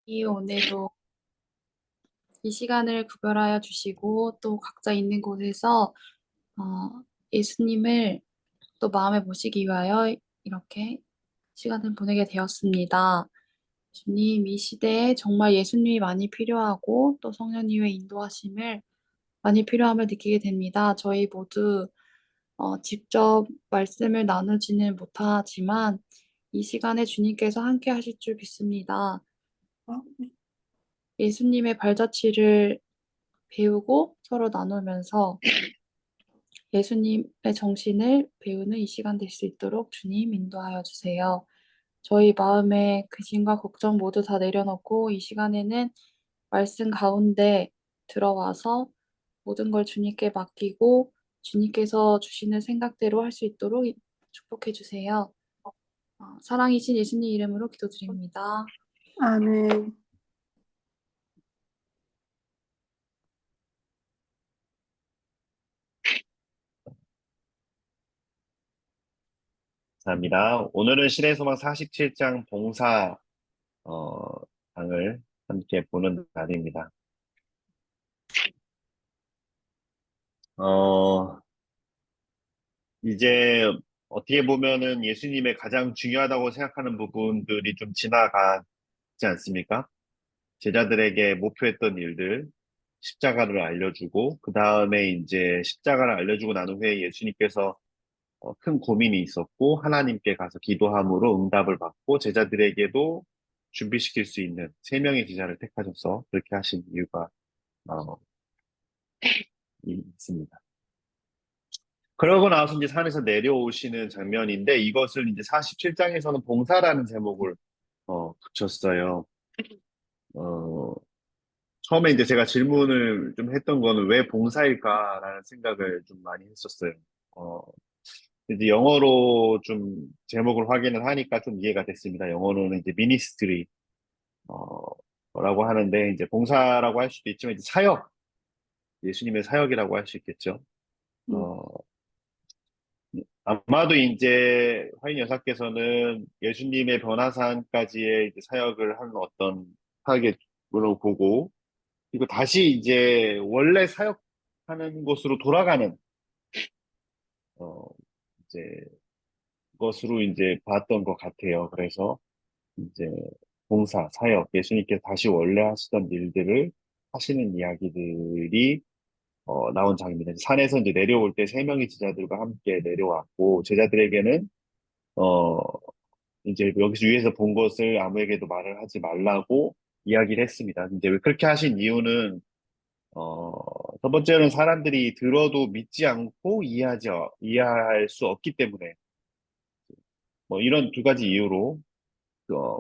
오늘도 이 시간을 구별하여 주시고 또 각자 있는 곳에서 예수님을 또 마음에 모시기 위하여 이렇게 시간을 보내게 되었습니다. 주님, 이 시대에 정말 예수님이 많이 필요하고 또 성령님의 인도하심을 많이 필요함을 느끼게 됩니다. 저희 모두 직접 말씀을 나누지는 못하지만 이 시간에 주님께서 함께 하실 줄 믿습니다. 예수님의 발자취를 배우고 서로 나누면서 예수님의 정신을 배우는 이 시간 될 수 있도록 주님 인도하여 주세요. 저희 마음의 근심과 걱정 모두 다 내려놓고 이 시간에는 말씀 가운데 들어와서 모든 걸 주님께 맡기고 주님께서 주시는 생각대로 할 수 있도록 축복해 주세요. 사랑이신 예수님 이름으로 기도드립니다. 아멘. 감사합니다. 오늘은 신의 소망 47장 봉사 장을 함께 보는 날입니다. 이제 어떻게 보면은 예수님의 가장 중요하다고 생각하는 부분들이 좀 지나가지 않습니까? 제자들에게 목표했던 일들, 십자가를 알려주고, 그 다음에 이제 십자가를 알려주고 난 후에 예수님께서 큰 고민이 있었고 하나님께 가서 기도함으로 응답을 받고 제자들에게도 준비시킬 수 있는 세 명의 제자를 택하셔서 그렇게 하신 이유가 어, 있습니다. 그러고 나서 이제 산에서 내려오시는 장면인데 이것을 이제 47장에서는 봉사라는 제목을 붙였어요. 어, 처음에 이제 제가 질문을 좀 했던 거는 왜 봉사일까라는 생각을 좀 많이 했었어요. 어, 이제 영어로 좀 제목을 확인을 하니까 좀 이해가 됐습니다. 영어로는 이제 미니스트리, 라고 하는데, 이제 봉사라고 할 수도 있지만, 이제 사역, 예수님의 사역이라고 할 수 있겠죠. 어, 아마도 이제 화인 여사께서는 예수님의 변화산까지의 이제 사역을 하는 어떤 타겟으로 보고, 그리고 다시 이제 원래 사역하는 곳으로 돌아가는, 어, 이제 것으로 이제 봤던 것 같아요. 그래서 이제 봉사, 사역, 예수님께서 다시 원래 하시던 일들을 하시는 이야기들이 나온 장입니다. 산에서 이제 내려올 때 세 명의 제자들과 함께 내려왔고 제자들에게는 어, 이제 여기서 위에서 본 것을 아무에게도 말을 하지 말라고 이야기를 했습니다. 이제 왜 그렇게 하신 이유는 어, 첫 번째는 사람들이 들어도 믿지 않고 이해할 수 없기 때문에 뭐 이런 두 가지 이유로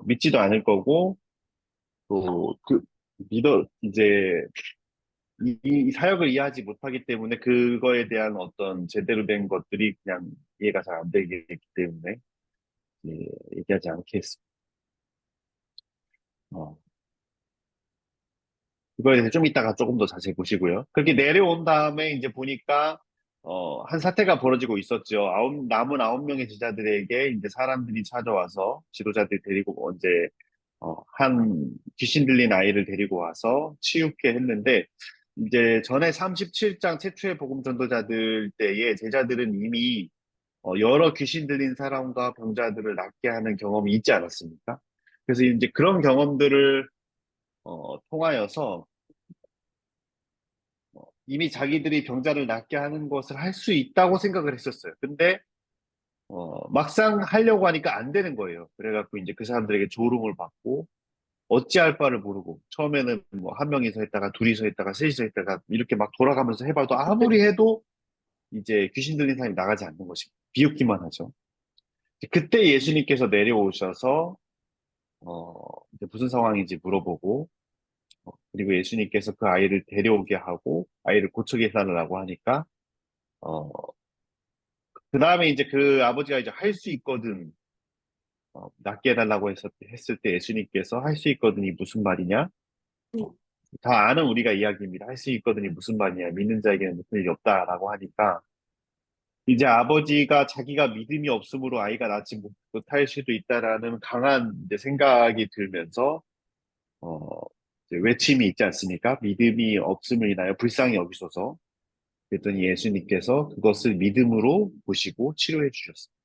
믿지도 않을 거고 또 이제 이 사역을 이해하지 못하기 때문에 그거에 대한 어떤 제대로 된 것들이 그냥 이해가 잘 안 되기 때문에 예, 얘기하지 않겠습니다. 어, 그거에 대해서 좀 이따가 조금 더 자세히 보시고요. 그렇게 내려온 다음에 이제 보니까 한 사태가 벌어지고 있었죠. 남은 9명의 제자들에게 이제 사람들이 찾아와서 지도자들이 데리고 이제 한 귀신 들린 아이를 데리고 와서 치유케 했는데 이제 전에 37장 최초의 복음 전도자들 때에 제자들은 이미 여러 귀신 들린 사람과 병자들을 낫게 하는 경험이 있지 않았습니까? 그래서 이제 그런 경험들을 통하여서 이미 자기들이 병자를 낫게 하는 것을 할 수 있다고 생각을 했었어요. 근데 막상 하려고 하니까 안 되는 거예요. 그래갖고 이제 그 사람들에게 조롱을 받고 어찌할 바를 모르고 처음에는 뭐 한 명이서 했다가 둘이서 했다가 셋이서 했다가 이렇게 막 돌아가면서 해봐도 아무리 해도 이제 귀신 들린 사람이 나가지 않는 것이 비웃기만 하죠. 그때 예수님께서 내려오셔서 어 이제 무슨 상황인지 물어보고 그리고 예수님께서 그 아이를 데려오게 하고 아이를 고쳐 계산하라고 하니까 어 그 다음에 이제 그 아버지가 이제 할 수 있거든 낫게 해달라고 했을 때 예수님께서 할 수 있거든이 무슨 말이냐? 다 아는 우리가 이야기입니다. 할 수 있거든이 무슨 말이냐? 믿는 자에게는 무슨 일이 없다라고 하니까 이제 아버지가 자기가 믿음이 없으므로 아이가 낫지 못할 수도 있다라는 강한 이제 생각이 들면서 어, 이제 외침이 있지 않습니까? 믿음이 없음을 인하여 불쌍히 여기소서. 그랬더니 예수님께서 그것을 믿음으로 보시고 치료해 주셨습니다.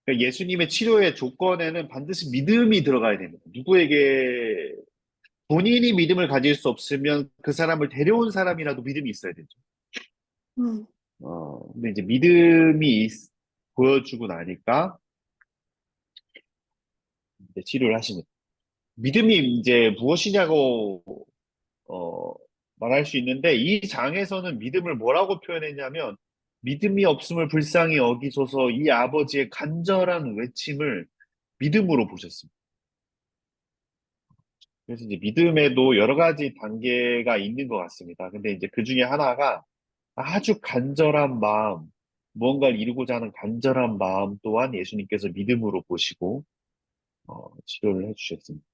그러니까 예수님의 치료의 조건에는 반드시 믿음이 들어가야 됩니다. 누구에게 본인이 믿음을 가질 수 없으면 그 사람을 데려온 사람이라도 믿음이 있어야 되죠. 음, 근데 이제 믿음이 보여주고 나니까 이제 치료를 하십니다. 믿음이 이제 무엇이냐고 어, 말할 수 있는데 이 장에서는 믿음을 뭐라고 표현했냐면 믿음이 없음을 불쌍히 여기소서 이 아버지의 간절한 외침을 믿음으로 보셨습니다. 그래서 이제 믿음에도 여러 가지 단계가 있는 것 같습니다. 근데 이제 그 중에 하나가 아주 간절한 마음, 무언가를 이루고자 하는 간절한 마음 또한 예수님께서 믿음으로 보시고 치료를 해주셨습니다.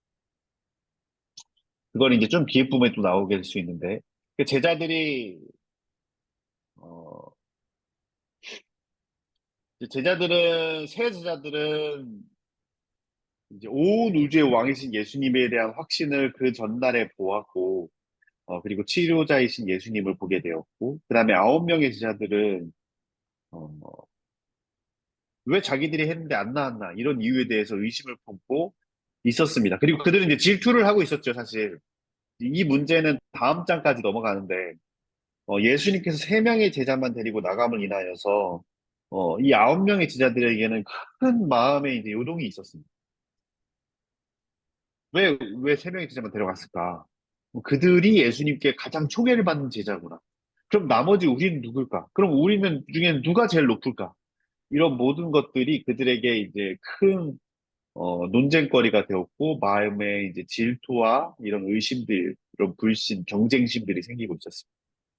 그걸 이제 좀 뒤에 부분에 또 나오게 될 수 있는데 그 제자들이 어, 이제 새 제자들은 이제 온 우주의 왕이신 예수님에 대한 확신을 그 전날에 보았고, 그리고 치료자이신 예수님을 보게 되었고, 그 다음에 9명의 제자들은, 어, 왜 자기들이 했는데 안 나왔나, 이런 이유에 대해서 의심을 품고 있었습니다. 그리고 그들은 이제 질투를 하고 있었죠, 사실. 이 문제는 다음 장까지 넘어가는데, 예수님께서 3명의 제자만 데리고 나감을 인하여서, 이 9명의 제자들에게는 큰 마음의 이제 요동이 있었습니다. 왜 3명의 제자만 데려갔을까? 그들이 예수님께 가장 총애를 받는 제자구나. 그럼 나머지 우리는 누굴까? 그럼 우리는 중에는 누가 제일 높을까? 이런 모든 것들이 그들에게 이제 큰 논쟁거리가 되었고 마음에 이제 질투와 이런 의심들, 이런 불신, 경쟁심들이 생기고 있었습니다.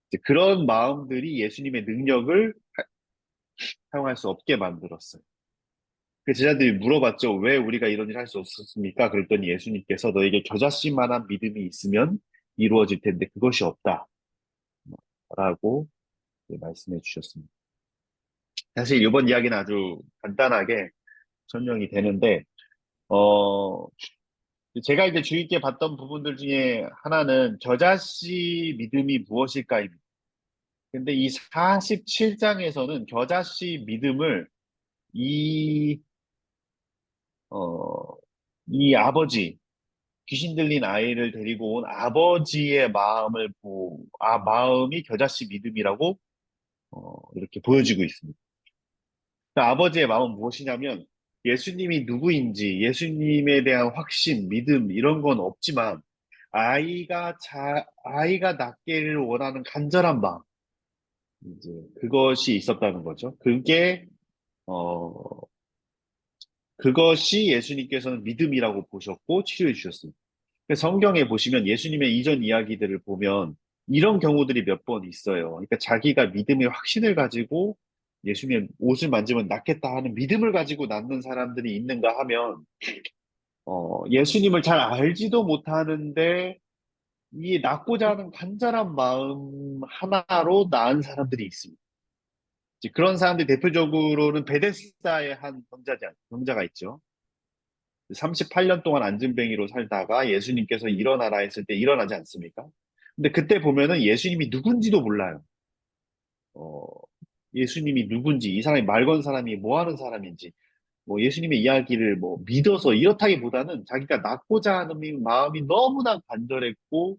이제 그런 마음들이 예수님의 능력을 사용할 수 없게 만들었어요. 그 제자들이 물어봤죠. 왜 우리가 이런 일 할 수 없었습니까? 그랬더니 예수님께서 너에게 겨자씨만한 믿음이 있으면 이루어질 텐데 그것이 없다. 라고 말씀해 주셨습니다. 사실 이번 이야기는 아주 간단하게 설명이 되는데, 어, 제가 이제 주의 깊게 봤던 부분들 중에 하나는 겨자씨 믿음이 무엇일까입니다. 근데 이 47장에서는 겨자씨 믿음을 이, 어, 이 아버지, 귀신 들린 아이를 데리고 온 아버지의 마음이 겨자씨 믿음이라고, 이렇게 보여지고 있습니다. 그 아버지의 마음은 무엇이냐면, 예수님이 누구인지, 예수님에 대한 확신, 믿음, 이런 건 없지만, 아이가 낫기를 원하는 간절한 마음, 이제, 그것이 있었다는 거죠. 어, 그것이 예수님께서는 믿음이라고 보셨고 치료해 주셨습니다. 성경에 보시면 예수님의 이전 이야기들을 보면 이런 경우들이 몇 번 있어요. 그러니까 자기가 믿음의 확신을 가지고 예수님의 옷을 만지면 낫겠다 하는 믿음을 가지고 낫는 사람들이 있는가 하면, 예수님을 잘 알지도 못하는데 이 낫고자 하는 간절한 마음 하나로 나은 사람들이 있습니다. 이제 그런 사람들이 대표적으로는 베데스다의 한 병자가 있죠. 38년 동안 안진뱅이로 살다가 예수님께서 일어나라 했을 때 일어나지 않습니까? 근데 그때 보면은 예수님이 누군지도 몰라요. 어, 예수님이 누군지, 이 사람이 말 건 사람이 뭐 하는 사람인지, 뭐 예수님의 이야기를 뭐 믿어서 이렇다기보다는 자기가 낫고자 하는 마음이 너무나 간절했고,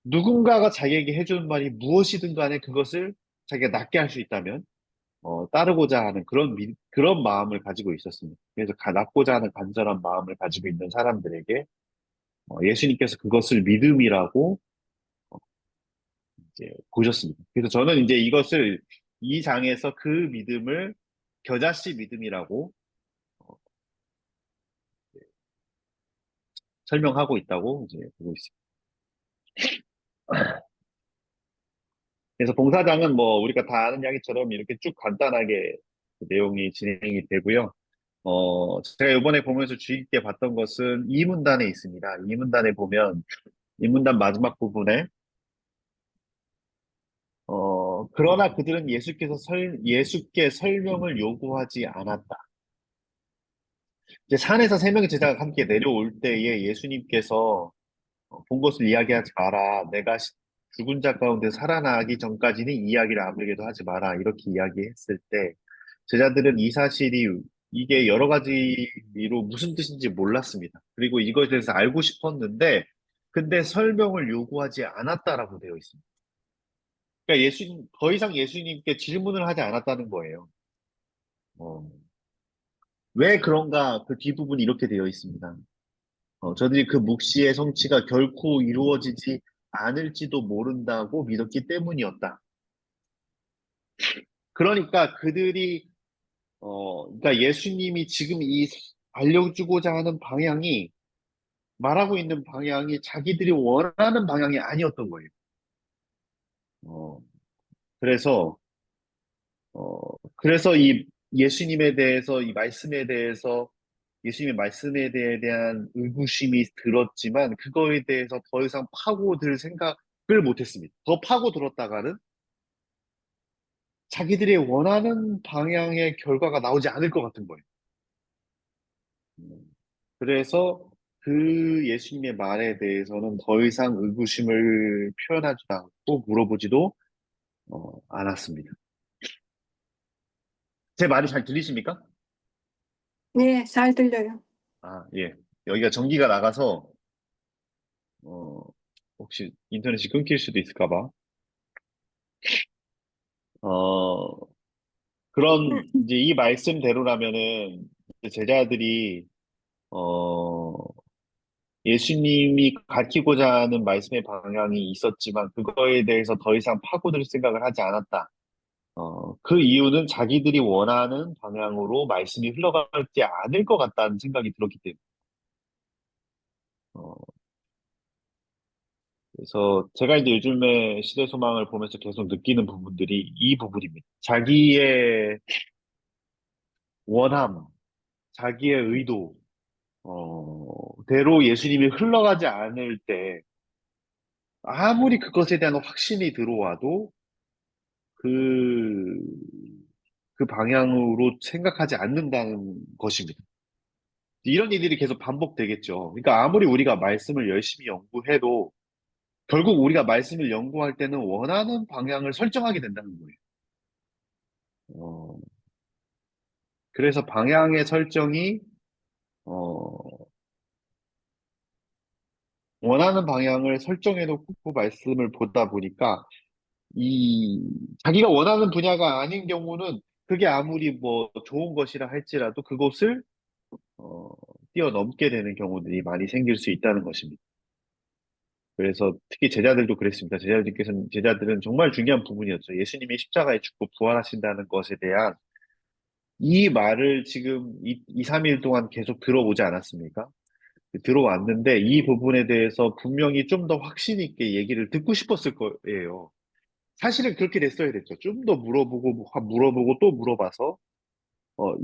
누군가가 자기에게 해주는 말이 무엇이든 간에 그것을 자기가 낫게 할 수 있다면, 따르고자 하는 그런 마음을 가지고 있었습니다. 그래서 낫고자 하는 간절한 마음을 가지고 있는 사람들에게 예수님께서 그것을 믿음이라고 이제 보셨습니다. 그래서 저는 이제 이 장에서 그 믿음을 겨자씨 믿음이라고 어, 설명하고 있다고 이제 보고 있습니다. 그래서 봉사장은 뭐 우리가 다 아는 이야기처럼 이렇게 쭉 간단하게 그 내용이 진행이 되고요. 제가 이번에 보면서 주의 깊게 봤던 것은 이 문단에 있습니다. 이 문단에 보면 이 문단 마지막 부분에 그러나 그들은 예수께 설명을 요구하지 않았다. 이제 산에서 세 명의 제자가 함께 내려올 때에 예수님께서 본 것을 이야기하지 마라. 내가 죽은 자 가운데 살아나기 전까지는 이 이야기를 아무에게도 하지 마라. 이렇게 이야기했을 때 제자들은 이 사실이 이게 여러 가지로 무슨 뜻인지 몰랐습니다. 그리고 이것에 대해서 알고 싶었는데 근데 설명을 요구하지 않았다라고 되어 있습니다. 그러니까 예수님 더 이상 예수님께 질문을 하지 않았다는 거예요. 어, 왜 그런가 그 뒷부분이 이렇게 되어 있습니다. 저들이 그 묵시의 성취가 결코 이루어지지 않을지도 모른다고 믿었기 때문이었다. 그러니까 그들이, 그러니까 예수님이 지금 이 알려주고자 하는 방향이, 말하고 있는 방향이 자기들이 원하는 방향이 아니었던 거예요. 어, 그래서, 그래서 이 예수님에 대해서, 이 말씀에 대해서, 예수님의 말씀에 대한 의구심이 들었지만, 그거에 대해서 더 이상 파고들 생각을 못했습니다. 더 파고들었다가는 자기들이 원하는 방향의 결과가 나오지 않을 것 같은 거예요. 음. 그래서 그 예수님의 말에 대해서는 더 이상 의구심을 표현하지도 않고 물어보지도 않았습니다. 제 말이 잘 들리십니까? 네, 잘 들려요. 아, 예. 여기가 전기가 나가서 어, 혹시 인터넷이 끊길 수도 있을까 봐. 어, 그런 이제 이 말씀대로라면은 이제 제자들이 어, 예수님이 가르치고자 하는 말씀의 방향이 있었지만 그거에 대해서 더 이상 파고들 생각을 하지 않았다. 그 이유는 자기들이 원하는 방향으로 말씀이 흘러가지 않을 것 같다는 생각이 들었기 때문에. 어, 그래서 제가 이제 요즘에 시대 소망을 보면서 계속 느끼는 부분들이 이 부분입니다. 자기의 원함, 자기의 의도, 대로 예수님이 흘러가지 않을 때 아무리 그것에 대한 확신이 들어와도 그, 그 방향으로 생각하지 않는다는 것입니다. 이런 일들이 계속 반복되겠죠. 그러니까 아무리 우리가 말씀을 열심히 연구해도 결국 우리가 말씀을 연구할 때는 원하는 방향을 설정하게 된다는 거예요. 어, 그래서 방향의 설정이, 어, 원하는 방향을 설정해놓고 말씀을 보다 보니까 이, 자기가 원하는 분야가 아닌 경우는 그게 아무리 뭐 좋은 것이라 할지라도 그것을 어, 뛰어넘게 되는 경우들이 많이 생길 수 있다는 것입니다. 그래서 특히 제자들도 그랬습니다. 제자들은 정말 중요한 부분이었죠. 예수님이 십자가에 죽고 부활하신다는 것에 대한 이 말을 지금 3일 동안 계속 들어오지 않았습니까? 들어왔는데 이 부분에 대해서 분명히 좀 더 확신 있게 얘기를 듣고 싶었을 거예요. 사실은 그렇게 됐어야 됐죠. 좀 더 물어보고 또 물어봐서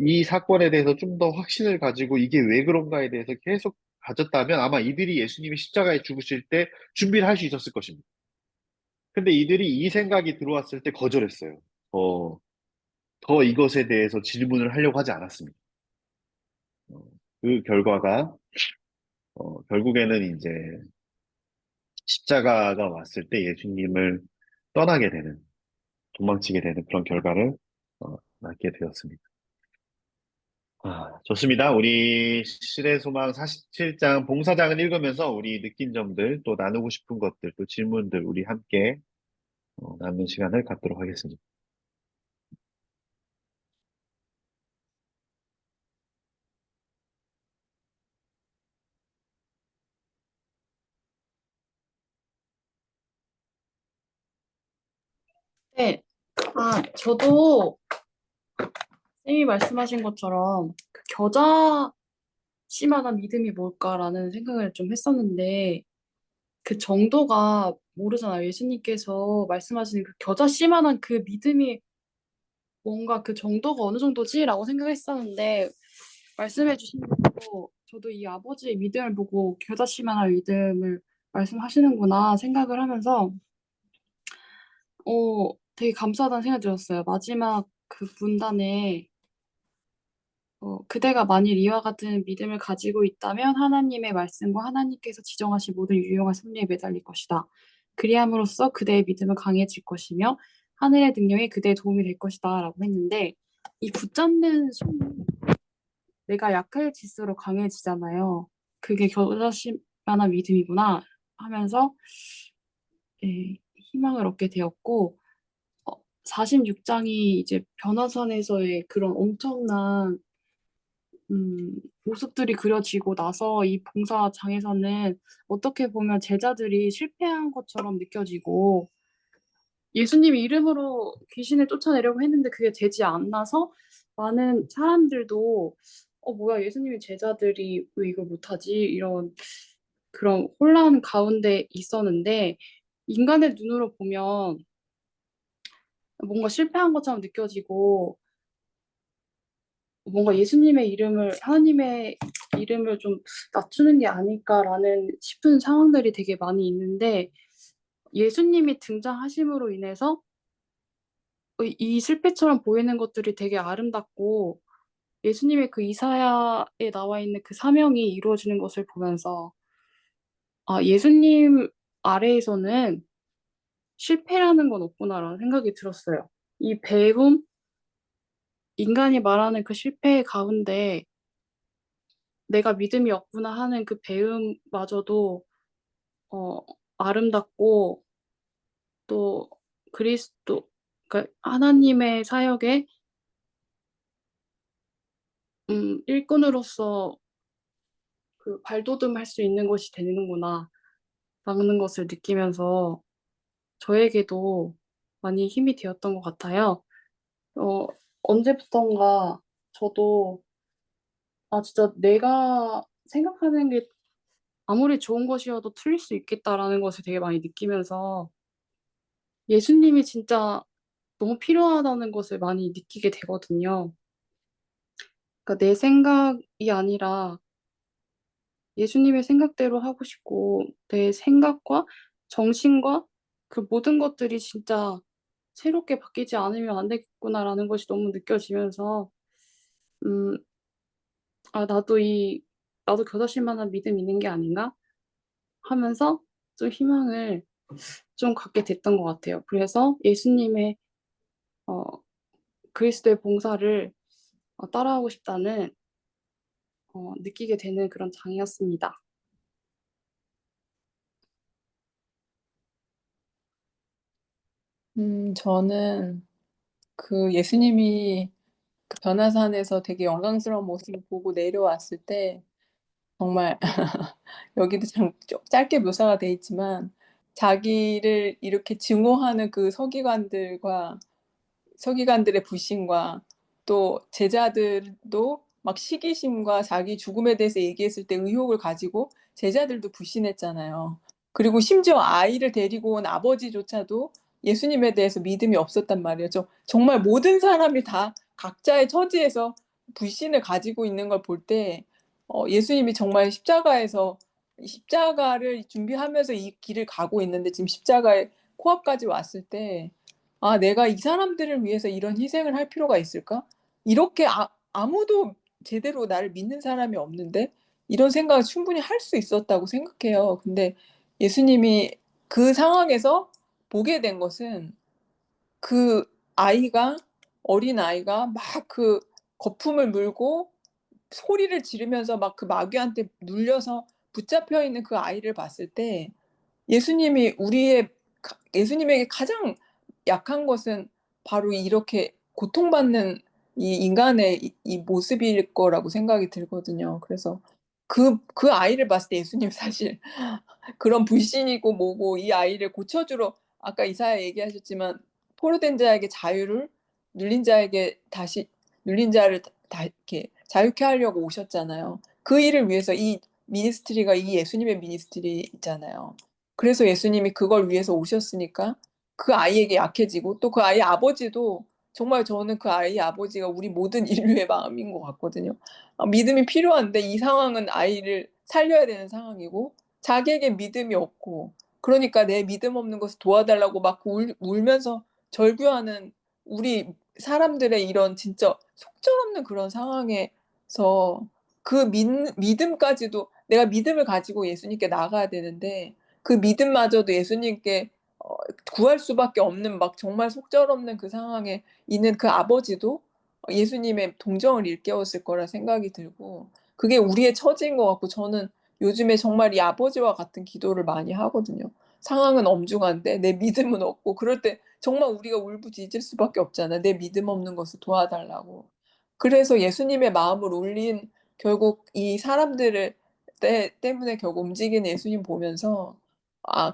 이 사건에 대해서 좀 더 확신을 가지고 이게 왜 그런가에 대해서 계속 가졌다면 아마 이들이 예수님이 십자가에 죽으실 때 준비를 할 수 있었을 것입니다. 근데 이들이 이 생각이 들어왔을 때 거절했어요. 어, 더 이것에 대해서 질문을 하려고 하지 않았습니다. 어, 그 결과가 결국에는 이제 십자가가 왔을 때 예수님을 떠나게 되는, 도망치게 되는 그런 결과를 낳게 되었습니다. 좋습니다. 우리 시대 소망 47장 봉사장을 읽으면서 우리 느낀 점들 또 나누고 싶은 것들 또 질문들 우리 함께 나누는 시간을 갖도록 하겠습니다. 네, 저도 쌤이 말씀하신 것처럼 그 겨자씨만한 믿음이 뭘까라는 생각을 좀 했었는데 그 정도가 모르잖아요. 예수님께서 말씀하시는 그 겨자씨만한 그 믿음이 뭔가 그 정도가 어느 정도지라고 생각했었는데 말씀해 주신 대로 저도 이 아버지의 믿음을 보고 겨자씨만한 믿음을 말씀하시는구나 생각을 하면서 되게 감사하다는 생각이 들었어요. 마지막 그 문단에 그대가 만일 이와 같은 믿음을 가지고 있다면 하나님의 말씀과 하나님께서 지정하신 모든 유용한 섭리에 매달릴 것이다. 그리함으로써 그대의 믿음은 강해질 것이며 하늘의 능력이 그대의 도움이 될 것이다. 라고 했는데 이 붙잡는 손이 내가 약해질수록 강해지잖아요. 그게 겨자씨 만한 믿음이구나 하면서 희망을 얻게 되었고 46장이 이제 변화산에서의 그런 엄청난 모습들이 그려지고 나서 이 봉사장에서는 어떻게 보면 제자들이 실패한 것처럼 느껴지고 예수님 이름으로 귀신을 쫓아내려고 했는데 그게 되지 않아서 많은 사람들도 뭐야 예수님의 제자들이 왜 이걸 못하지? 이런 그런 혼란 가운데 있었는데 인간의 눈으로 보면 뭔가 실패한 것처럼 느껴지고 뭔가 예수님의 이름을, 하나님의 이름을 좀 낮추는 게 아닐까라는 싶은 상황들이 되게 많이 있는데, 예수님이 등장하심으로 인해서 이 실패처럼 보이는 것들이 되게 아름답고, 예수님의 그 이사야에 나와 있는 그 사명이 이루어지는 것을 보면서, 예수님 아래에서는 실패라는 건 없구나라는 생각이 들었어요. 이 배움, 인간이 말하는 그 실패 가운데 내가 믿음이 없구나 하는 그 배움마저도 어, 아름답고 또 그리스도 그러니까 하나님의 사역에 일꾼으로서 그 발돋움할 수 있는 것이 되는구나 라는 것을 느끼면서 저에게도 많이 힘이 되었던 것 같아요. 어, 언제부턴가 저도 진짜 내가 생각하는 게 아무리 좋은 것이어도 틀릴 수 있겠다라는 것을 되게 많이 느끼면서 예수님이 진짜 너무 필요하다는 것을 많이 느끼게 되거든요. 그러니까 내 생각이 아니라 예수님의 생각대로 하고 싶고 내 생각과 정신과 그 모든 것들이 진짜 새롭게 바뀌지 않으면 안 되겠구나라는 것이 너무 느껴지면서 음, 나도 겨자씨 만한 믿음 있는 게 아닌가 하면서 좀 희망을 좀 갖게 됐던 것 같아요. 그래서 예수님의 어, 그리스도의 봉사를 따라하고 싶다는 느끼게 되는 그런 장이었습니다. 저는 그 예수님이 그 변화산에서 되게 영광스러운 모습을 보고 내려왔을 때 정말 여기도 짧게 묘사가 돼 있지만 자기를 이렇게 증오하는 그 서기관들의 불신과 또 제자들도 막 시기심과 자기 죽음에 대해서 얘기했을 때 의혹을 가지고 제자들도 불신했잖아요. 그리고 심지어 아이를 데리고 온 아버지조차도 예수님에 대해서 믿음이 없었단 말이에요. 정말 모든 사람이 다 각자의 처지에서 불신을 가지고 있는 걸 볼 때 예수님이 정말 십자가를 준비하면서 이 길을 가고 있는데 지금 십자가의 코앞까지 왔을 때 내가 이 사람들을 위해서 이런 희생을 할 필요가 있을까? 이렇게 아무도 제대로 나를 믿는 사람이 없는데 이런 생각을 충분히 할 수 있었다고 생각해요. 근데 예수님이 그 상황에서 보게 된 것은 그 어린 아이가 막 그 거품을 물고 소리를 지르면서 막 그 마귀한테 눌려서 붙잡혀 있는 그 아이를 봤을 때 예수님에게 가장 약한 것은 바로 이렇게 고통받는 이 인간의 이 모습일 거라고 생각이 들거든요. 그래서 그 아이를 봤을 때 예수님 사실 그런 불신이고 뭐고 이 아이를 고쳐주러 아까 이사야 얘기하셨지만 포로된 자에게 자유를 눌린 자를 다 이렇게 자유케 하려고 오셨잖아요. 그 일을 위해서 이 미니스트리가 이 예수님의 미니스트리잖아요. 그래서 예수님이 그걸 위해서 오셨으니까 그 아이에게 약해지고 또 그 아이의 아버지도 정말 저는 그 아이의 아버지가 우리 모든 인류의 마음인 것 같거든요. 믿음이 필요한데 이 상황은 아이를 살려야 되는 상황이고 자기에게 믿음이 없고 그러니까 내 믿음 없는 것을 도와달라고 막 울면서 절규하는 우리 사람들의 이런 진짜 속절없는 그런 상황에 그래서 그 믿음까지도 내가 믿음을 가지고 예수님께 나아가야 되는데 그 믿음마저도 예수님께 구할 수밖에 없는 막 정말 속절없는 그 상황에 있는 그 아버지도 예수님의 동정을 일깨웠을 거라 생각이 들고 그게 우리의 처지인 것 같고 저는 요즘에 정말 이 아버지와 같은 기도를 많이 하거든요. 상황은 엄중한데 내 믿음은 없고 그럴 때 정말 우리가 울부짖을 수밖에 없잖아요. 내 믿음 없는 것을 도와달라고. 그래서 예수님의 마음을 울린 결국 이 사람들을 때문에 결국 움직이는 예수님 보면서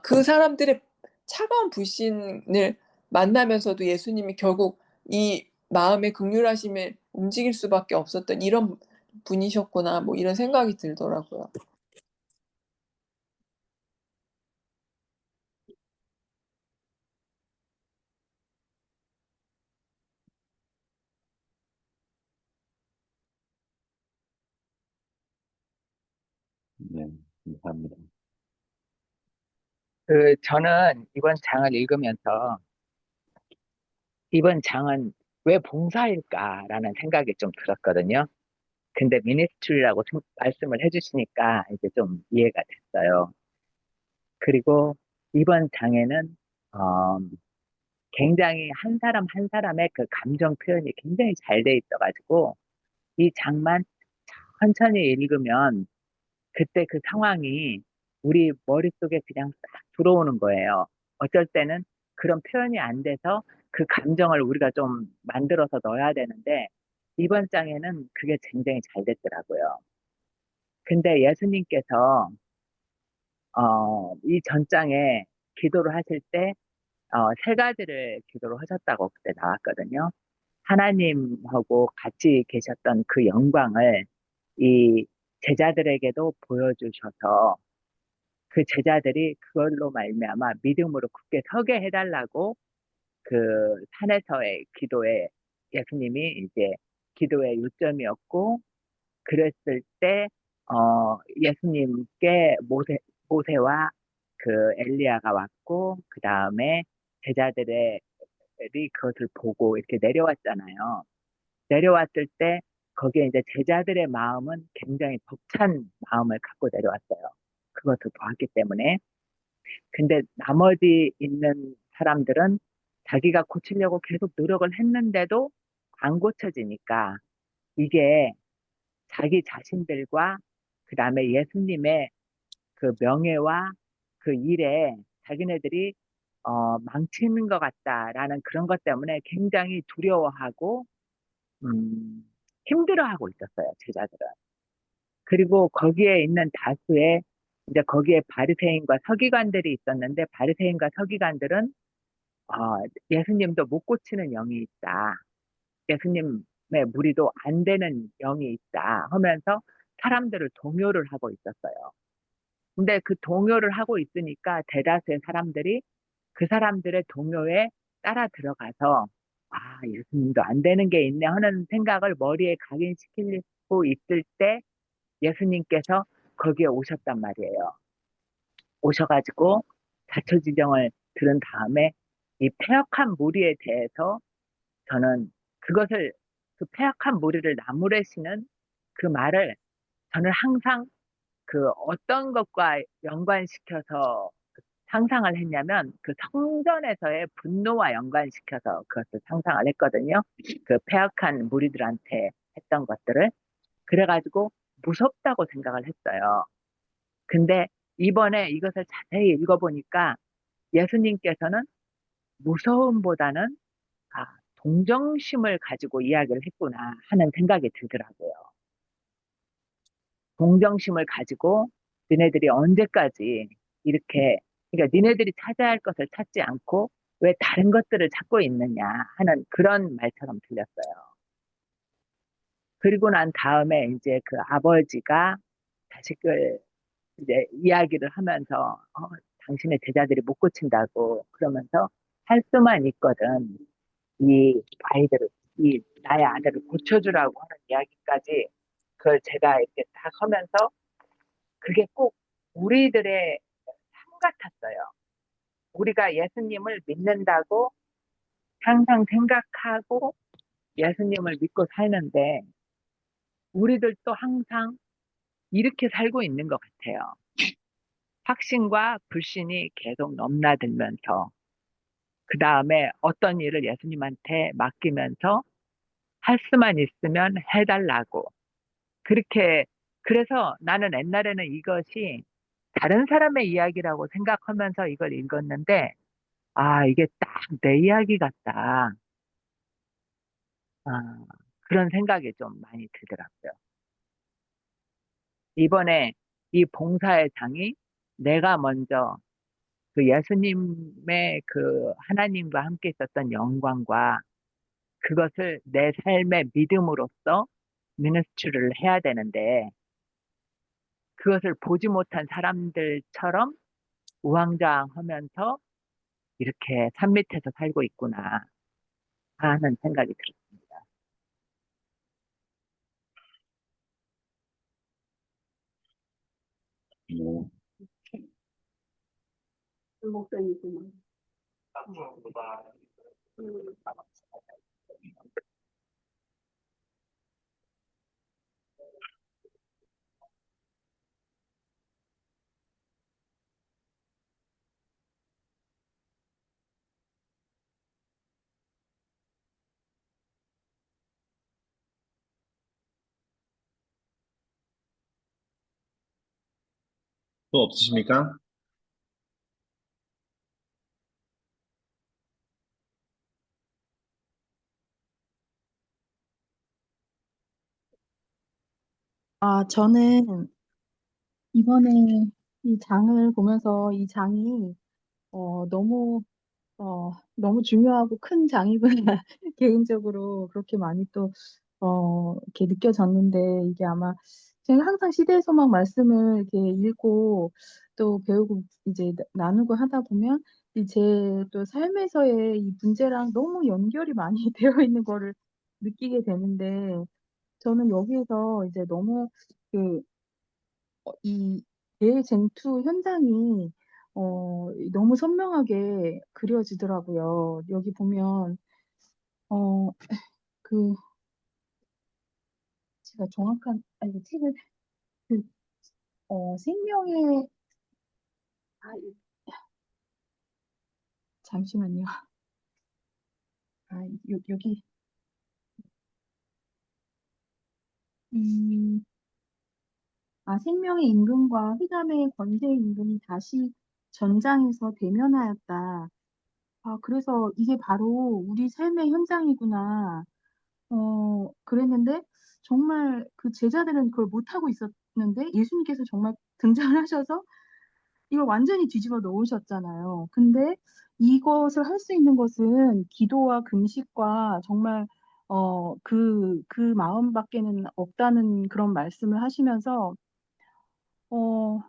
그 사람들의 차가운 불신을 만나면서도 예수님이 결국 이 마음의 극률하심을 움직일 수밖에 없었던 이런 분이셨구나 뭐 이런 생각이 들더라고요. 네, 감사합니다. 저는 이번 장을 읽으면서 이번 장은 왜 봉사일까라는 생각이 좀 들었거든요. 근데 미니스트리라고 말씀을 해주시니까 이제 좀 이해가 됐어요. 그리고 이번 장에는 어, 굉장히 한 사람 한 사람의 그 감정 표현이 굉장히 잘 돼 있어가지고 이 장만 천천히 읽으면 그때 그 상황이 우리 머릿속에 그냥 싹 들어오는 거예요. 어쩔 때는 그런 표현이 안 돼서 그 감정을 우리가 좀 만들어서 넣어야 되는데 이번 장에는 그게 굉장히 잘 됐더라고요. 근데 예수님께서 이 전장에 기도를 하실 때 세 가지를 기도를 하셨다고 그때 나왔거든요. 하나님하고 같이 계셨던 그 영광을 이 제자들에게도 보여주셔서 그 제자들이 그걸로 말미암아 믿음으로 굳게 서게 해달라고 그 산에서의 기도에 예수님이 이제 기도의 요점이었고 그랬을 때 예수님께 모세와 그 엘리야가 왔고 그 다음에 제자들이 그것을 보고 이렇게 내려왔잖아요. 내려왔을 때 거기에 이제 제자들의 마음은 굉장히 벅찬 마음을 갖고 내려왔어요. 그것을 보았기 때문에. 근데 나머지 있는 사람들은 자기가 고치려고 계속 노력을 했는데도 안 고쳐지니까 이게 자기 자신들과 그 다음에 예수님의 그 명예와 그 일에 자기네들이 망치는 것 같다라는 그런 것 때문에 굉장히 두려워하고 음, 힘들어하고 있었어요, 제자들은. 그리고 거기에 있는 다수의 이제 거기에 바리새인과 서기관들이 있었는데 바리새인과 서기관들은 어, 예수님도 못 고치는 영이 있다. 예수님의 무리도 안 되는 영이 있다 하면서 사람들을 동요를 하고 있었어요. 근데 그 동요를 하고 있으니까 대다수의 사람들이 그 사람들의 동요에 따라 들어가서 예수님도 안 되는 게 있네 하는 생각을 머리에 각인시키고 있을 때 예수님께서 거기에 오셨단 말이에요. 오셔가지고 자초지정을 들은 다음에 이 패역한 무리에 대해서 저는 그것을 그 패역한 무리를 나무래시는 그 말을 저는 항상 그 어떤 것과 연관시켜서 상상을 했냐면 그 성전에서의 분노와 연관시켜서 그것을 상상을 했거든요. 그 패역한 무리들한테 했던 것들을. 그래가지고 무섭다고 생각을 했어요. 근데 이번에 이것을 자세히 읽어보니까 예수님께서는 무서움보다는 동정심을 가지고 이야기를 했구나 하는 생각이 들더라고요. 동정심을 가지고 니네들이 언제까지 이렇게 그러니까 니네들이 찾아야 할 것을 찾지 않고 왜 다른 것들을 찾고 있느냐 하는 그런 말처럼 들렸어요. 그리고 난 다음에 이제 그 아버지가 자식을 이제 이야기를 하면서 당신의 제자들이 못 고친다고 그러면서 할 수만 있거든 이 아이들을 이 나의 아들을 고쳐주라고 하는 이야기까지 그걸 제가 이렇게 딱 하면서 그게 꼭 우리들의 삶 같았어요. 우리가 예수님을 믿는다고 항상 생각하고 예수님을 믿고 살는데 우리들도 항상 이렇게 살고 있는 것 같아요. 확신과 불신이 계속 넘나들면서, 그 다음에 어떤 일을 예수님한테 맡기면서 할 수만 있으면 해달라고. 그렇게, 그래서 나는 옛날에는 이것이 다른 사람의 이야기라고 생각하면서 이걸 읽었는데, 아, 이게 딱 내 이야기 같다. 아, 그런 생각이 좀 많이 들더라고요. 이번에 이 봉사의 장이 내가 먼저 그 예수님의 그 하나님과 함께 있었던 영광과 그것을 내 삶의 믿음으로써 미니스트리를 해야 되는데, 그것을 보지 못한 사람들처럼 우왕좌왕하면서 이렇게 산 밑에서 살고 있구나 하는 생각이 들었습니다. 뭐, 목사님구만. 또 없으십니까? 저는 이번에 이 장을 보면서 이 장이 너무 너무 중요하고 큰 장이구나. 개인적으로 그렇게 많이 또 이렇게 느껴졌는데, 이게 아마 제가 항상 시대의 소망 말씀을 이렇게 읽고 또 배우고 이제 나누고 하다 보면 제 또 삶에서의 이 문제랑 너무 연결이 많이 되어 있는 거를 느끼게 되는데, 저는 여기에서 이제 너무 그 이 대쟁투 현장이 너무 선명하게 그려지더라고요. 여기 보면 어 그 제가 정확한 이거 책을 그 생명의 이 잠시만요. 여기 음 생명의 임금과 휘감의 권세의 임금이 다시 전장에서 대면하였다. 그래서 이게 바로 우리 삶의 현장이구나. 그랬는데 정말 그 제자들은 그걸 못하고 있었는데 예수님께서 정말 등장을 하셔서 이걸 완전히 뒤집어 놓으셨잖아요. 근데 이것을 할 수 있는 것은 기도와 금식과 정말 그 마음밖에는 없다는 그런 말씀을 하시면서 어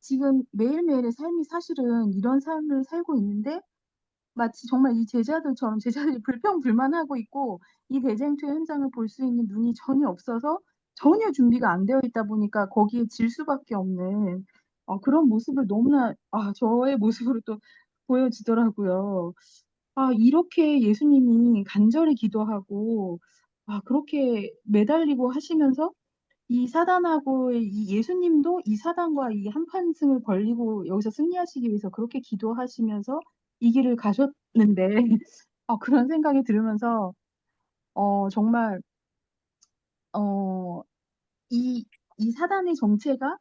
지금 매일매일의 삶이 사실은 이런 삶을 살고 있는데, 마치 정말 이 제자들처럼 제자들이 불평불만하고 있고 이 대쟁투의 현장을 볼 수 있는 눈이 전혀 없어서 전혀 준비가 안 되어 있다 보니까 거기에 질 수밖에 없는 그런 모습을 너무나 저의 모습으로 또 보여지더라고요. 이렇게 예수님이 간절히 기도하고 그렇게 매달리고 하시면서 이 사단하고의 이 예수님도 이 사단과 이 한판승을 벌리고 여기서 승리하시기 위해서 그렇게 기도하시면서 이 길을 가셨는데 그런 생각이 들으면서 정말 어 이 사단의 정체가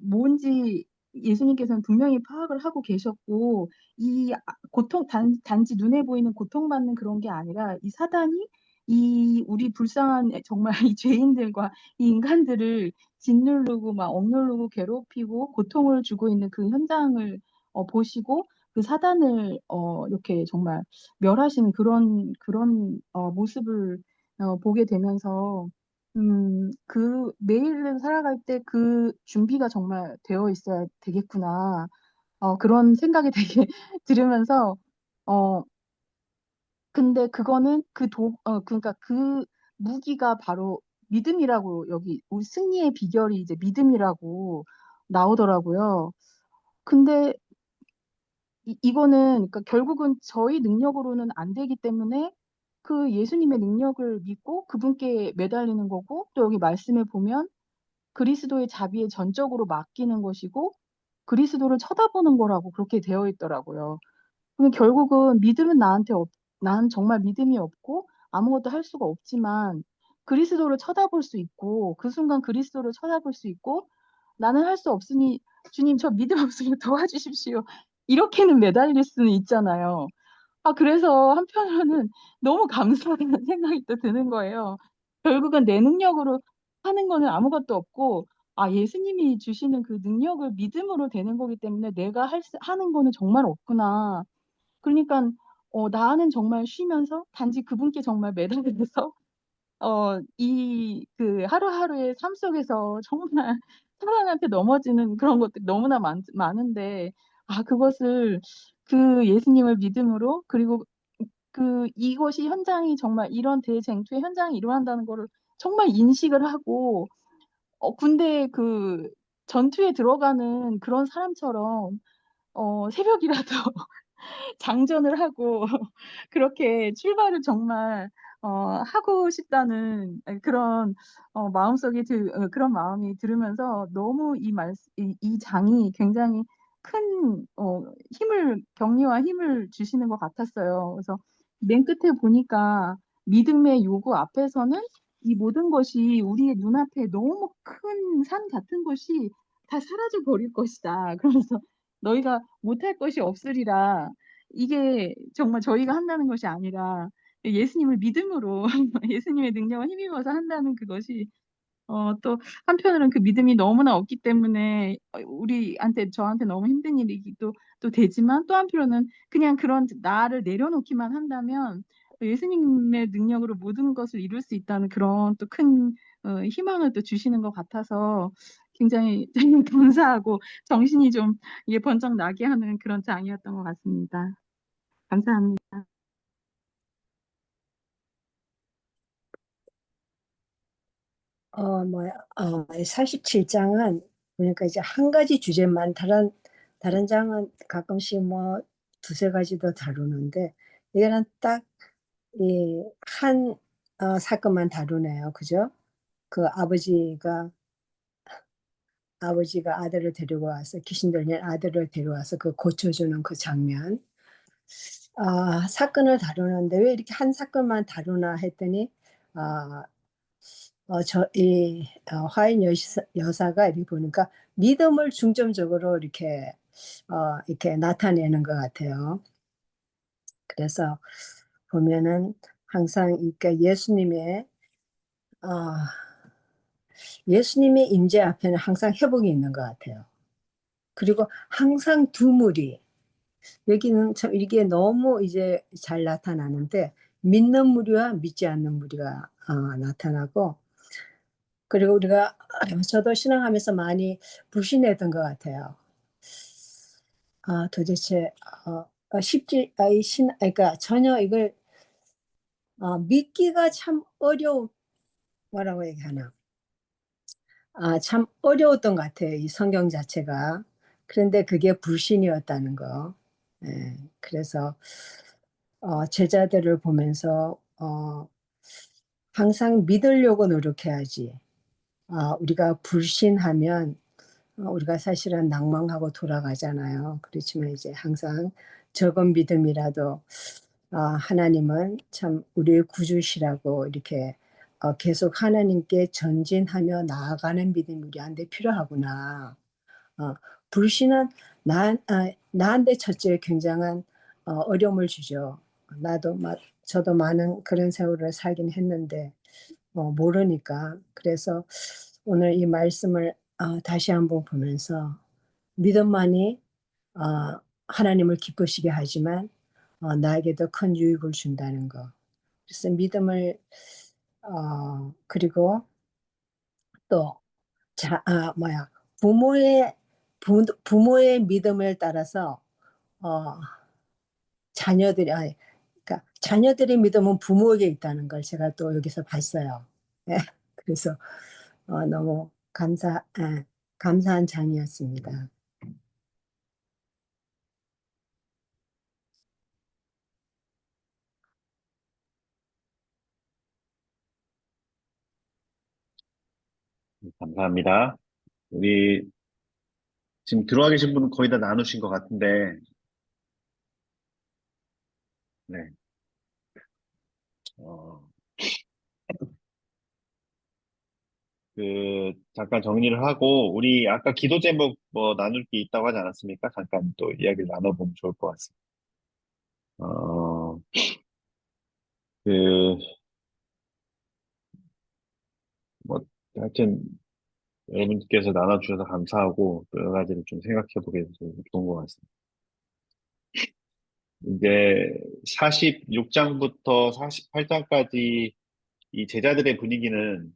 뭔지 예수님께서는 분명히 파악을 하고 계셨고, 이 고통 단지 눈에 보이는 고통받는 그런 게 아니라 이 사단이 이 우리 불쌍한 정말 이 죄인들과 이 인간들을 짓누르고 막 억누르고 괴롭히고 고통을 주고 있는 그 현장을 보시고 그 사단을 이렇게 정말 멸하시는 그런 모습을 보게 되면서 매일을 살아갈 때 그 준비가 정말 되어 있어야 되겠구나. 그런 생각이 되게 들으면서 어 근데 그거는 그러니까 그 무기가 바로 믿음이라고, 여기 우리 승리의 비결이 이제 믿음이라고 나오더라고요. 근데 이거는 그러니까 결국은 저희 능력으로는 안 되기 때문에 그 예수님의 능력을 믿고 그분께 매달리는 거고, 또 여기 말씀에 보면 그리스도의 자비에 전적으로 맡기는 것이고 그리스도를 쳐다보는 거라고 그렇게 되어 있더라고요. 그럼 결국은 믿음은 난 정말 믿음이 없고 아무것도 할 수가 없지만 그리스도를 쳐다볼 수 있고 그 순간 그리스도를 쳐다볼 수 있고 나는 할 수 없으니 주님 저 믿음 없으면 도와주십시오. 이렇게는 매달릴 수는 있잖아요. 그래서 한편으로는 너무 감사하다는 생각이 또 드는 거예요. 결국은 내 능력으로 하는 거는 아무것도 없고, 예수님이 주시는 그 능력을 믿음으로 되는 거기 때문에 내가 하는 거는 정말 없구나. 그러니까, 나는 정말 쉬면서 단지 그분께 정말 매달려서 그 하루하루의 삶 속에서 정말 사람한테 넘어지는 그런 것들이 너무나 많은데, 그것을 그 예수님을 믿음으로, 그리고 이것이 현장이 정말 이런 대쟁투의 현장이 일어난다는 거를 정말 인식을 하고, 군대 그 전투에 들어가는 그런 사람처럼, 새벽이라도 장전을 하고 그렇게 출발을 정말 하고 싶다는 그런 그런 마음이 들으면서 너무 이 장이 굉장히 큰 격려와 힘을 주시는 것 같았어요. 그래서 맨 끝에 보니까 믿음의 요구 앞에서는 이 모든 것이 우리의 눈앞에 너무 큰 산 같은 것이 다 사라져 버릴 것이다. 그러면서 너희가 못할 것이 없으리라. 이게 정말 저희가 한다는 것이 아니라 예수님을 믿음으로 예수님의 능력을 힘입어서 한다는 그것이 또 한편으로는 그 믿음이 너무나 없기 때문에 저한테 너무 힘든 일이기도 또 되지만, 또 한편으로는 그냥 그런 나를 내려놓기만 한다면 예수님의 능력으로 모든 것을 이룰 수 있다는 그런 또 큰 희망을 또 주시는 것 같아서 굉장히 감사하고 정신이 좀 번쩍 나게 하는 그런 장이었던 것 같습니다. 감사합니다. 뭐야, 47장은 보니까 이제 한 가지 주제만, 다른 장은 가끔씩 뭐 두세 가지도 다루는데, 이거는 딱 이 한 사건만 다루네요. 그죠? 그 아버지가 아들을 데리고 와서, 귀신 들린 아들을 데려와서 그 고쳐주는 그 장면. 사건을 다루는데 왜 이렇게 한 사건만 다루나 했더니, 아, 화인 여사가 이렇게 보니까 믿음을 중점적으로 이렇게 나타내는 것 같아요. 그래서 보면은 항상 예수님의 임재 앞에는 항상 회복이 있는 것 같아요. 그리고 항상 두 무리, 여기는 참 이게 너무 이제 잘 나타나는데, 믿는 무리와 믿지 않는 무리가 나타나고, 그리고 저도 신앙하면서 많이 불신했던 것 같아요. 도대체 그러니까 전혀 이걸 믿기가 참 뭐라고 얘기하나, 참 어려웠던 것 같아요, 이 성경 자체가. 그런데 그게 불신이었다는 거. 예, 그래서 제자들을 보면서 항상 믿으려고 노력해야지. 우리가 불신하면 우리가 사실은 낭망하고 돌아가잖아요. 그렇지만 이제 항상 적은 믿음이라도 하나님은 참 우리의 구주시라고 이렇게 계속 하나님께 전진하며 나아가는 믿음이 우리한테 필요하구나. 불신은 나한테 첫째 굉장한 어려움을 주죠. 저도 많은 그런 세월을 살긴 했는데 모르니까. 그래서 오늘 이 말씀을 다시 한번 보면서 믿음만이 하나님을 기쁘시게 하지만 나에게도 큰 유익을 준다는 거. 그래서 믿음을 그리고 또 부모의 부모의 믿음을 따라서 어, 그러니까 자녀들의 믿음은 부모에게 있다는 걸 제가 또 여기서 봤어요. 예, 그래서 너무 감사한 장이었습니다. 감사합니다. 우리 지금 들어와 계신 분은 거의 다 나누신 것 같은데, 네. 어, 잠깐 정리를 하고, 우리 아까 기도 제목 뭐 나눌 게 있다고 하지 않았습니까? 잠깐 또 이야기를 나눠보면 좋을 것 같습니다. 어, 그, 뭐, 하여튼, 여러분께서 나눠주셔서 감사하고, 또 여러 가지를 좀 생각해보게 돼서 좋은 것 같습니다. 이제 46장부터 48장까지 이 제자들의 분위기는,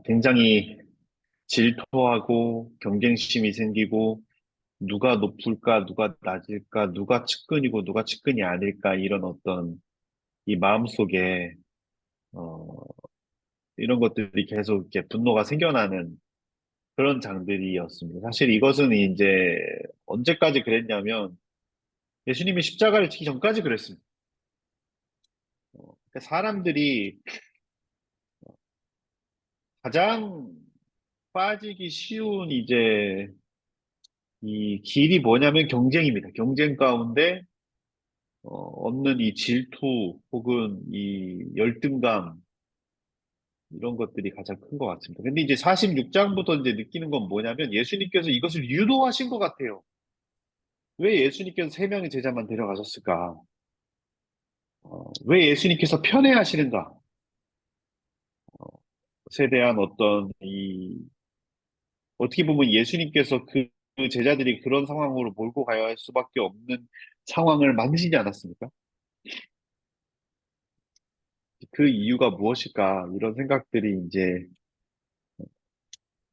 굉장히 질투하고 경쟁심이 생기고, 누가 높을까, 누가 낮을까, 누가 측근이고 누가 측근이 아닐까, 이런 어떤 이 마음속에, 어, 이런 것들이 계속 이렇게 분노가 생겨나는 그런 장들이었습니다. 사실 이것은 이제 언제까지 그랬냐면 예수님이 십자가를 지기 전까지 그랬습니다. 그러니까 사람들이 가장 빠지기 쉬운 이제 이 길이 뭐냐면 경쟁입니다. 경쟁 가운데 없는 이 질투 혹은 이 열등감 이런 것들이 가장 큰 것 같습니다. 근데 이제 46장부터 이제 느끼는 건 뭐냐면 예수님께서 이것을 유도하신 것 같아요. 왜 예수님께서 세 명의 제자만 데려가셨을까? 왜 예수님께서 편애하시는가? 것에 대한 어떤 어떻게 보면 예수님께서 그 제자들이 그런 상황으로 몰고 가야 할 수밖에 없는 상황을 만드시지 않았습니까? 그 이유가 무엇일까? 이런 생각들이 이제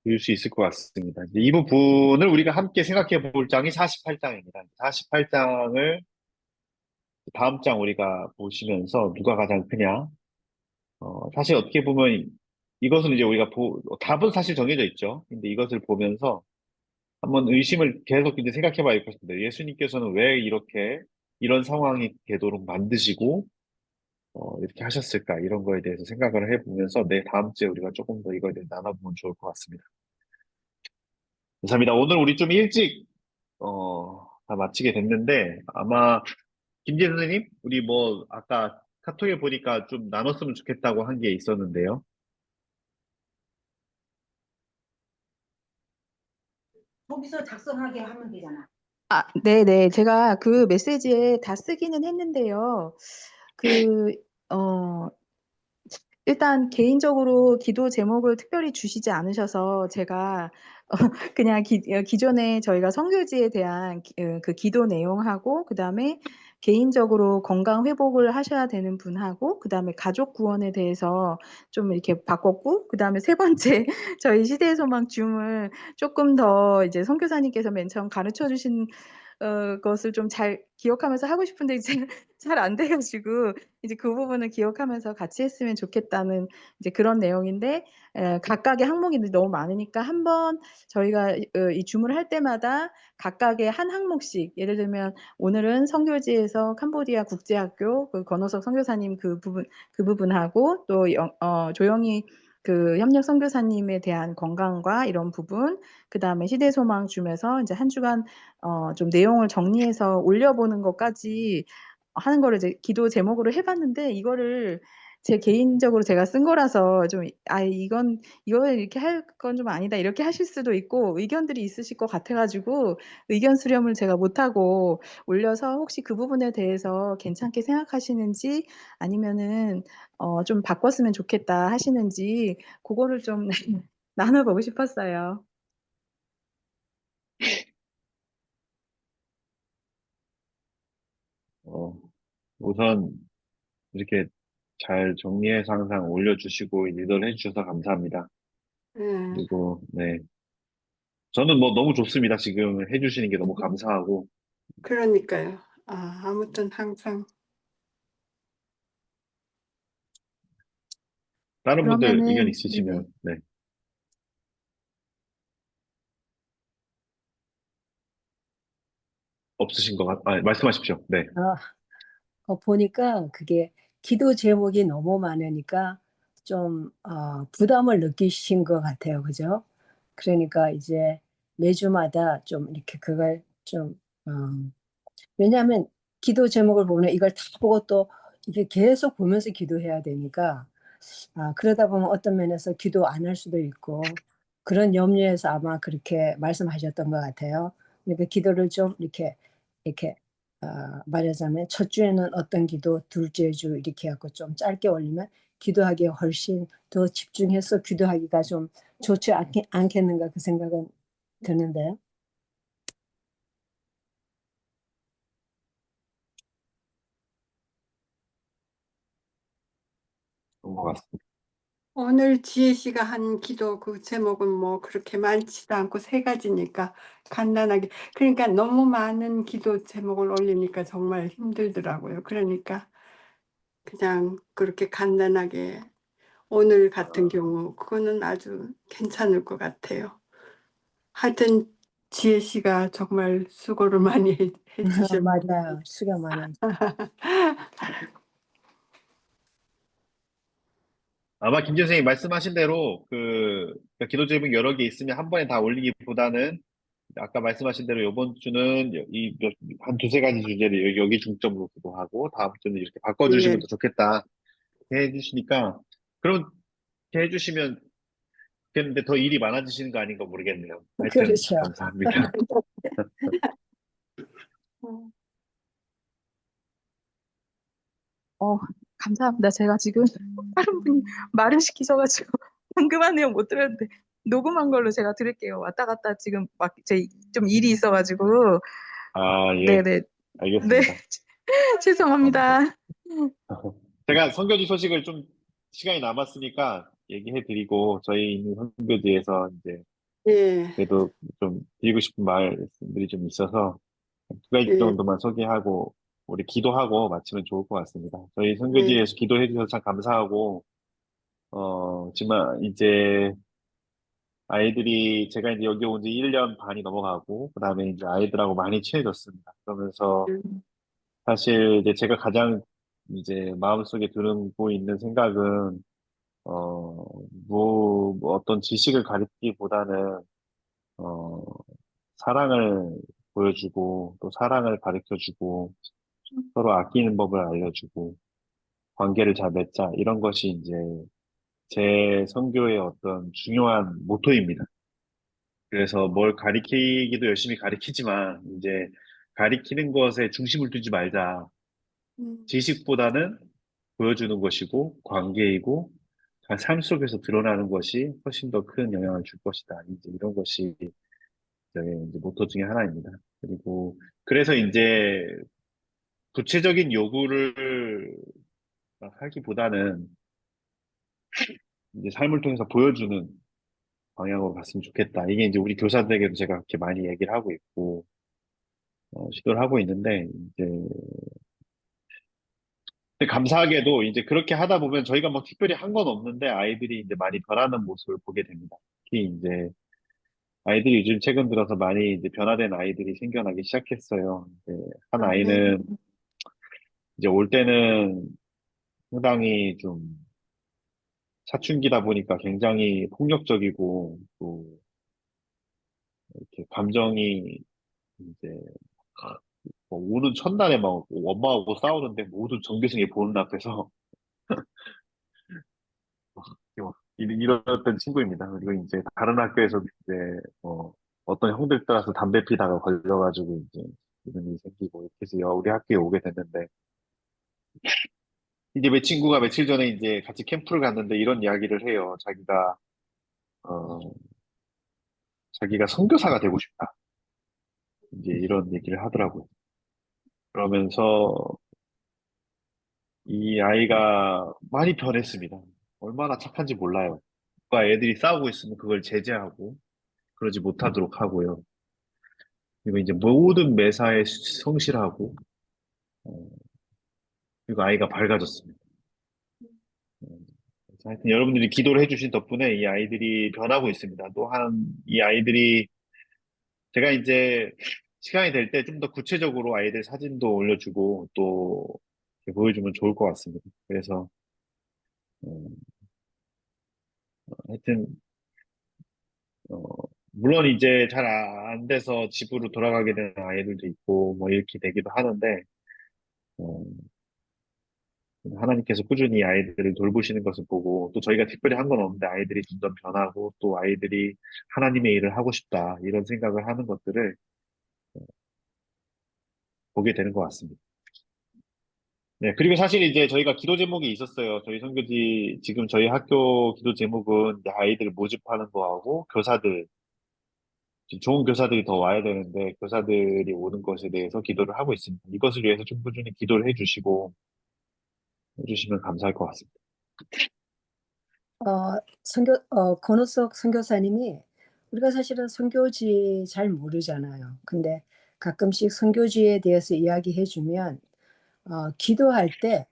들 수 있을 것 같습니다. 이제 이 부분을 우리가 함께 생각해 볼 장이 48장입니다. 48장을 다음 장 우리가 보시면서 누가 가장 크냐? 사실 어떻게 보면 이것은 이제 우리가 답은 사실 정해져 있죠. 근데 이것을 보면서 한번 의심을 계속 이제 생각해 봐야 할 것입니다. 예수님께서는 왜 이렇게 이런 상황이 되도록 만드시고 이렇게 하셨을까? 이런 거에 대해서 생각을 해보면서 내 다음 주에 우리가 조금 더 이거에 대해 나눠보면 좋을 것 같습니다. 감사합니다. 오늘 우리 좀 일찍 다 마치게 됐는데 아마 김재 선생님, 우리 뭐 아까 카톡에 보니까 좀 나눴으면 좋겠다고 한 게 있었는데요. 거기서 작성하게 하면 되잖아. 네네. 제가 그 메시지에 다 쓰기는 했는데요. 그, 어, 일단 개인적으로 기도 제목을 특별히 주시지 않으셔서 제가 그냥 기존에 저희가 선교지에 대한 그 기도 내용하고 그다음에 개인적으로 건강 회복을 하셔야 되는 분하고 그다음에 가족 구원에 대해서 좀 이렇게 바꿨고 그다음에 세 번째 저희 시대의 소망 줌을 조금 더 이제 선교사님께서 맨 처음 가르쳐 주신 것을 좀 잘 기억하면서 하고 싶은데 이제 잘 안 돼 가지고 이제 그 부분을 기억하면서 같이 했으면 좋겠다는 이제 그런 내용인데 각각의 항목이 너무 많으니까 한번 저희가 이 줌을 할 때마다 각각의 한 항목씩 예를 들면 오늘은 선교지에서 캄보디아 국제학교 그 권호석 선교사님 그 부분하고 또 조영희 그 협력 선교사님에 대한 건강과 이런 부분 그다음에 시대소망 줌에서 이제 한 주간 좀 내용을 정리해서 올려보는 것까지 하는 거를 이제 기도 제목으로 해봤는데 이거를 제 개인적으로 제가 쓴 거라서 좀 이거는 이렇게 할 건 좀 아니다 이렇게 하실 수도 있고 의견들이 있으실 것 같아가지고 의견 수렴을 제가 못하고 올려서 혹시 그 부분에 대해서 괜찮게 생각하시는지 아니면은 좀 바꿨으면 좋겠다 하시는지 그거를 좀 나눠보고 싶었어요. 어, 우선 이렇게 잘 정리해서 항상 올려주시고 리더를 해주셔서 감사합니다. 그리고 네, 저는 뭐 너무 좋습니다. 지금 해주시는 게 너무 감사하고 그러니까요. 아무튼 항상 다른 분들 의견 그러면은 네네. 있으시면 네, 없으신 것 말씀하십시오. 네. 보니까 그게 기도 제목이 너무 많으니까 좀 부담을 느끼신 것 같아요. 그죠? 그러니까 이제 매주마다 좀 이렇게 그걸 좀 왜냐하면 기도 제목을 보면 이걸 다 보고 또 이게 계속 보면서 기도해야 되니까 그러다 보면 어떤 면에서 기도 안 할 수도 있고 그런 염려에서 아마 그렇게 말씀하셨던 것 같아요. 그러니까 기도를 좀 이렇게 말하자면 첫 주에는 어떤 기도, 둘째 주 이렇게 해갖고 좀 짧게 올리면 기도하기에 훨씬 더 집중해서 기도하기가 좀 좋지 않겠는가 그 생각은 드는데요. 그런 것 같습니다. 오늘 지혜 씨가 한 기도 그 제목은 뭐 그렇게 많지도 않고 세 가지니까 간단하게. 그러니까 너무 많은 기도 제목을 올리니까 정말 힘들더라고요. 그러니까 그냥 그렇게 간단하게 오늘 같은 경우 그거는 아주 괜찮을 것 같아요. 하여튼 지혜 씨가 정말 수고를 많이 해주셨고 맞아요. 수고 많아요. 아마 김 선생님 말씀하신 대로 그러니까 기도 제목이 여러 개 있으면 한 번에 다 올리기보다는 아까 말씀하신 대로 이번 주는 한 두세 가지 주제를 여기 중점으로 기도하고 다음 주는 이렇게 예, 바꿔주시면 더 좋겠다 해주시니까 그렇게 해주시면 좋겠는데 더 일이 많아지시는 거 아닌가 모르겠네요. 하여튼 그렇죠. 감사합니다. 감사합니다. 제가 지금 다른 분이 말을 시키셔가지고 방금 한 내용 못 들었는데 녹음한 걸로 제가 들을게요. 왔다 갔다 지금 막 제 좀 일이 있어가지고 아, 예, 네네 네 알겠습니다. 죄송합니다. 제가 선교지 소식을 좀 시간이 남았으니까 얘기해 드리고 저희 있는 선교지에서 이제 예, 그래도 좀 드리고 싶은 말씀들이 좀 있어서 두 가지 예, 정도만 소개하고 우리 기도하고 마치면 좋을 것 같습니다. 저희 예, 선교지에서 기도해 주셔서 참 감사하고 지만 이제 아이들이 제가 이제 여기 온 지 1년 반이 넘어가고 그다음에 이제 아이들하고 많이 친해졌습니다. 그러면서 사실 이제 제가 가장 이제 마음속에 들고 있는 생각은 뭐 어떤 지식을 가르치기보다는 어 사랑을 보여주고 또 사랑을 가르쳐주고 서로 아끼는 법을 알려주고 관계를 잘 맺자 이런 것이 이제 제 선교의 어떤 중요한 모토입니다. 그래서 뭘 가리키기도 열심히 가리키지만 이제 가리키는 것에 중심을 두지 말자. 지식보다는 보여주는 것이고 관계이고 삶 속에서 드러나는 것이 훨씬 더 큰 영향을 줄 것이다. 이제 이런 것이 저의 이제 모토 중에 하나입니다. 그리고 그래서 이제 구체적인 요구를 막 하기보다는 이제 삶을 통해서 보여주는 방향으로 갔으면 좋겠다. 이게 이제 우리 교사들에게도 제가 그렇게 많이 얘기를 하고 있고 시도를 하고 있는데 이제 근데 감사하게도 이제 그렇게 하다 보면 저희가 뭐 특별히 한 건 없는데 아이들이 이제 많이 변하는 모습을 보게 됩니다. 특히 이제 아이들이 요즘 최근 들어서 많이 이제 변화된 아이들이 생겨나기 시작했어요. 이제 한 네, 아이는 이제 올 때는 상당히 좀 사춘기다 보니까 굉장히 폭력적이고 또 이렇게 감정이 이제 뭐 우는 첫날에 막 엄마하고 싸우는데 모든 전 교생이 보는 앞에서 이랬던 친구입니다. 그리고 이제 다른 학교에서 이제 어떤 형들 따라서 담배 피다가 걸려가지고 이제 이런 일이 생기고 이렇게 해서 우리 학교에 오게 됐는데 이제 내 친구가 며칠 전에 이제 같이 캠프를 갔는데 이런 이야기를 해요. 어, 자기가 선교사가 되고 싶다. 이제 이런 얘기를 하더라고요. 그러면서 이 아이가 많이 변했습니다. 얼마나 착한지 몰라요. 누가 애들이 싸우고 있으면 그걸 제재하고 그러지 못하도록 하고요. 그리고 이제 모든 매사에 성실하고 어, 그리고 아이가 밝아졌습니다. 그래서 하여튼 여러분들이 기도를 해주신 덕분에 이 아이들이 변하고 있습니다. 또한 이 아이들이 제가 이제 시간이 될 때 좀 더 구체적으로 아이들 사진도 올려주고 또 이렇게 보여주면 좋을 것 같습니다. 그래서 하여튼 어, 물론 이제 잘 안 돼서 집으로 돌아가게 되는 아이들도 있고 뭐 이렇게 되기도 하는데 어, 하나님께서 꾸준히 아이들을 돌보시는 것을 보고 또 저희가 특별히 한 건 없는데 아이들이 점점 변하고 또 아이들이 하나님의 일을 하고 싶다 이런 생각을 하는 것들을 보게 되는 것 같습니다. 네, 그리고 사실 이제 저희가 기도 제목이 있었어요. 저희 선교지, 지금 저희 학교 기도 제목은 이제 아이들 모집하는 거하고 교사들, 지금 좋은 교사들이 더 와야 되는데 교사들이 오는 것에 대해서 기도를 하고 있습니다. 이것을 위해서 좀 꾸준히 기도를 해주시면 감사할 것 같습니다. 권우석 선교사님이 우리가 사실은 선교지 잘 모르잖아요. 근데 가끔씩 선교지에 대해서 이야기해주면 기도할 때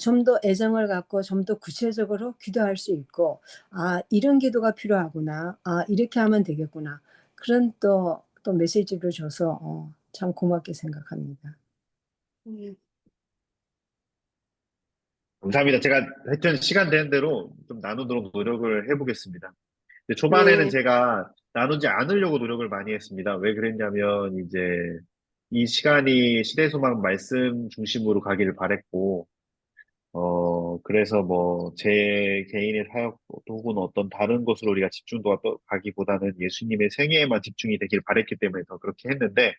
좀 더 애정을 갖고 좀 더 구체적으로 기도할 수 있고, 이런 기도가 필요하구나. 이렇게 하면 되겠구나. 그런 또 메시지를 줘서 참 고맙게 생각합니다. 감사합니다. 제가 하여튼 시간 되는 대로 좀 나누도록 노력을 해보겠습니다. 근데 초반에는 네, 제가 나누지 않으려고 노력을 많이 했습니다. 왜 그랬냐면 이제 이 시간이 시대소망 말씀 중심으로 가기를 바랬고, 그래서 뭐, 제 개인의 사역 혹은 어떤 다른 것으로 우리가 집중도가 가기보다는 예수님의 생애에만 집중이 되길 바랬기 때문에 더 그렇게 했는데,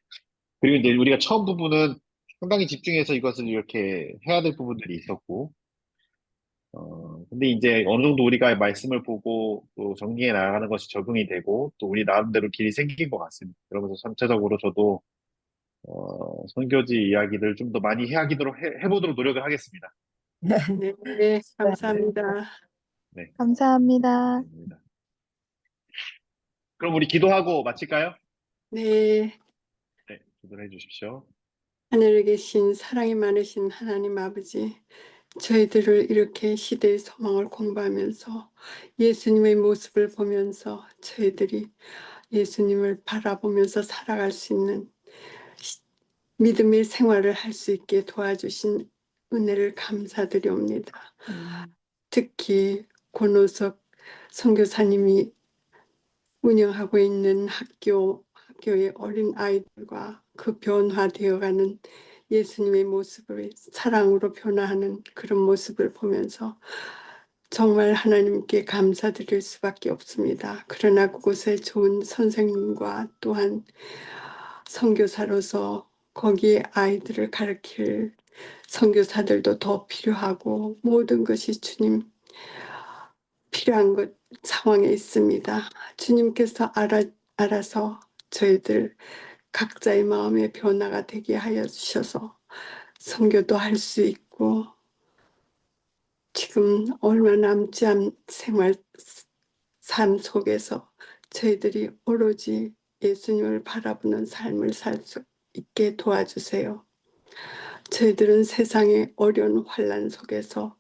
그리고 이제 우리가 처음 부분은 상당히 집중해서 이것을 이렇게 해야 될 부분들이 있었고, 근데 이제 어느 정도 우리가 말씀을 보고 또 정리해 나가는 것이 적응이 되고, 또 우리 나름대로 길이 생긴 것 같습니다. 그러면서 전체적으로 저도, 선교지 이야기를 좀 더 많이 해보도록 노력을 하겠습니다. 네, 네, 감사합니다. 네. 감사합니다. 감사합니다. 그럼 우리 기도하고 마칠까요? 네, 네, 기도를 해주십시오. 하늘에 계신 사랑이 많으신 하나님 아버지, 저희들을 이렇게 시대의 소망을 공부하면서 예수님의 모습을 보면서 저희들이 예수님을 바라보면서 살아갈 수 있는 믿음의 생활을 할 수 있게 도와주신 은혜를 감사드리옵니다. 특히 권호석 선교사님이 운영하고 있는 학교의 어린 아이들과 그 변화되어가는 예수님의 모습을 사랑으로 변화하는 그런 모습을 보면서 정말 하나님께 감사드릴 수밖에 없습니다. 그러나 그곳에 좋은 선생님과 또한 선교사로서 거기에 아이들을 가르칠 선교사들도 더 필요하고 모든 것이 주님 필요한 것 상황에 있습니다. 주님께서 알아서 저희들 각자의 마음의 변화가 되게 하여 주셔서 선교도 할 수 있고 지금 얼마 남지 않은 삶 속에서 저희들이 오로지 예수님을 바라보는 삶을 살 수 있게 도와주세요. 저희들은 세상의 어려운 환난 속에서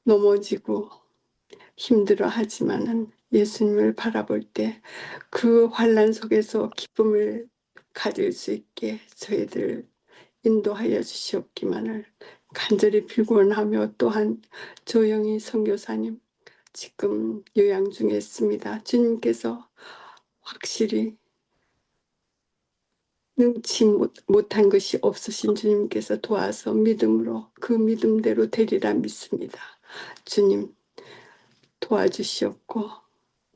넘어지고 힘들어하지만은 예수님을 바라볼 때 그 환난 속에서 기쁨을 가질 수 있게 저희들 인도하여 주시옵기만을 간절히 빌곤하며 또한 조영희 선교사님 지금 요양 중에 있습니다. 주님께서 확실히 능치 못한 것이 없으신 주님께서 도와서 믿음으로 그 믿음대로 되리라 믿습니다. 주님 도와주시옵고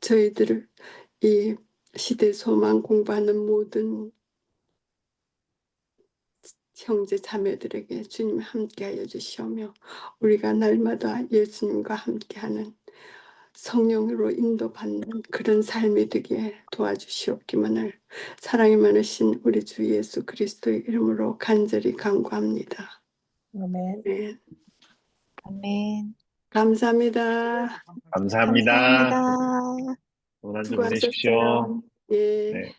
저희들을 이 시대 소망 공부하는 모든 형제 자매들에게 주님 함께하여 주시오며 우리가 날마다 예수님과 함께하는 성령으로 인도받는 그런 삶이 되게 도와주시옵기만을 사랑이 많으신 우리 주 예수 그리스도의 이름으로 간절히 간구합니다. 아멘. 네. 아멘. 감사합니다. 감사합니다. 감사합니다. 오늘 한 주 보내십시오. 수고하셨어요. 예. 네.